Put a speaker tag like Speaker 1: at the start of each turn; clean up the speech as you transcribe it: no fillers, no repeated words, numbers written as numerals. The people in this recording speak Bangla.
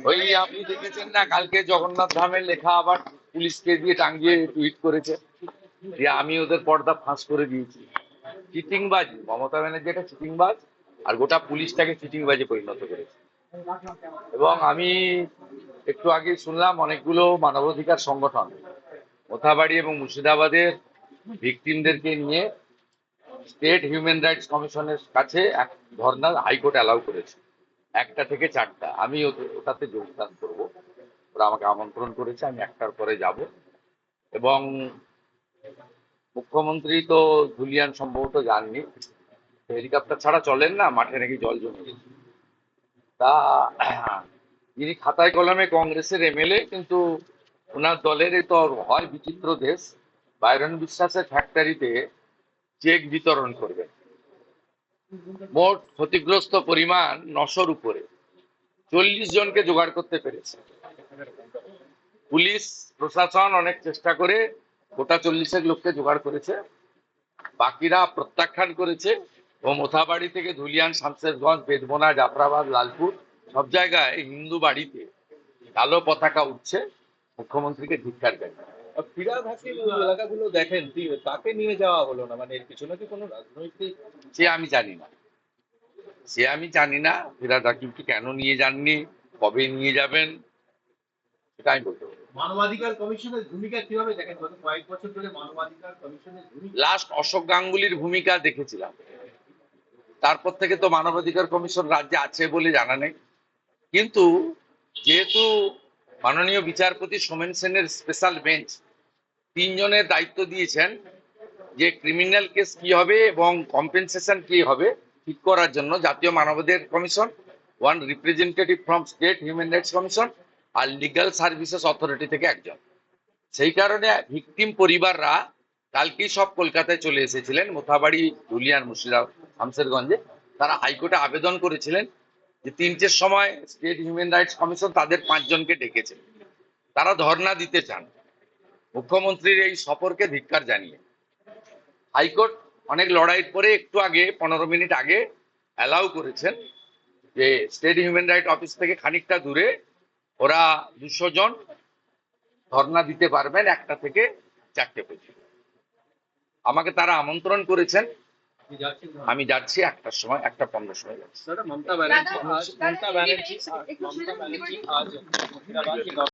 Speaker 1: ওই আপনি দেখেছেন না কালকে জগন্নাথ ধামের লেখা আবার পুলিশকে দিয়ে টাঙ্গিয়ে টুইট করেছে যে আমি ওদের পর্দা ফাঁস করে দিয়েছি। চিটিংবাজ মমতা ব্যানার্জি একটা চিটিংবাজ, আর গোটা পুলিশটাকে চিটিংবাজে পরিণত করেছে। এবং আমি একটু আগে শুনলাম অনেকগুলো মানবাধিকার সংগঠন মোথাবাড়ি এবং মুর্শিদাবাদের ভিকটিমদেরকে নিয়ে স্টেট হিউম্যান রাইটস কমিশনের কাছে এক ধর্ণা হাইকোর্ট অ্যালাউ করেছে 1টা থেকে 4টা। আমি ওটাতে যোগদান করব, ওরা আমাকে আমন্ত্রণ করেছে, আমি 1টার পরে যাব। এবং মুখ্যমন্ত্রী তো ধুলিয়ান সম্ভবত যাননি, হেলিকপ্টার ছাড়া চলেন না, মাঠে নাকি জল জমে গেছে। তা যিনি খাতায় কলমে কংগ্রেসের এমএলএ, কিন্তু ওনার দলের তো হয় বিচিত্র দেশ, বাইরন বিশ্বাসের ফ্যাক্টরিতে চেক বিতরণ করবেন। মোট ক্ষতিগ্রস্ত পরিমাণ 900-র উপরে, 40 জনকে জোগাড় করতে পেরেছে পুলিশ প্রশাসন। অনেক চেষ্টা করে গোটা 40 লোককে জোগাড় করেছে, বাকিরা প্রত্যাখ্যান করেছে। ও মোথাবাড়ি থেকে ধুলিয়ান, শামশেরগঞ্জ, বেদবোনা, জাফরাবাদ, লালপুর সব জায়গায় হিন্দু বাড়িতে কালো পতাকা উঠছে, মুখ্যমন্ত্রীকে ধিক্কার দেন।
Speaker 2: ফিরাদ হাকিম এলাকাগুলো দেখেন, তাকে নিয়ে যাওয়া হলো না, মানে এর পিছনে কি কোনো রাজনৈতিক?
Speaker 1: সে আমি জানি না ফিরাদ হাকিমকে কেন নিয়ে যাননি, কবে নিয়ে যাবেন, সেটা আমি বলতে পারি।
Speaker 2: মানবাধিকার কমিশনের ভূমিকা কিভাবে দেখেন? গত কয়েক বছর ধরে মানবাধিকার কমিশনের ভূমিকা,
Speaker 1: লাস্ট অশোক গাঙ্গুলির ভূমিকা দেখেছিলাম, তারপর থেকে তো মানবাধিকার কমিশন রাজ্যে আছে বলে জানা নেই। কিন্তু যেহেতু মাননীয় বিচারপতি সোমেন সেনের স্পেশাল বেঞ্চ 3 জনের দায়িত্ব দিয়েছেন যে ক্রিমিনাল কেস কি হবে এবং কম্পেনসেশন কি হবে ঠিক করার জন্য, জাতীয় মানবাধিকার commission, 1 representative from state human rights commission, আর লিগাল সার্ভিসেস অথরিটি থেকে 1 জন। সেই কারণে ভিকটিম পরিবাররা কালকেই সব কলকাতায় চলে এসেছিলেন, মোথাবাড়ি, ধুলিয়ান, মুর্শিদাবাদ, শামশেরগঞ্জে। তারা হাইকোর্টে আবেদন করেছিলেন যে 3টের সময় স্টেট হিউম্যান রাইটস কমিশন তাদের 5 জনকে ডেকেছে, তারা ধর্ণা দিতে চান। মুখ্যমন্ত্রীর এই সফরকে ধিক্কার জানিয়ে হাইকোর্ট অনেক লড়াইয়ের পরে একটু আগে 15 মিনিট আগে অ্যালাউ করেছেন যে স্টেট হিউম্যান রাইট অফিস থেকে খানিকটা দূরে ওরা 200 জন ধর্ণা দিতে পারবেন 1টা থেকে 4টে পর্যন্ত। আমাকে তারা আমন্ত্রণ করেছেন, আমি যাচ্ছি 1টার সময়, 1টা 15 সময় যাচ্ছি।
Speaker 2: মমতা ব্যানার্জি আজ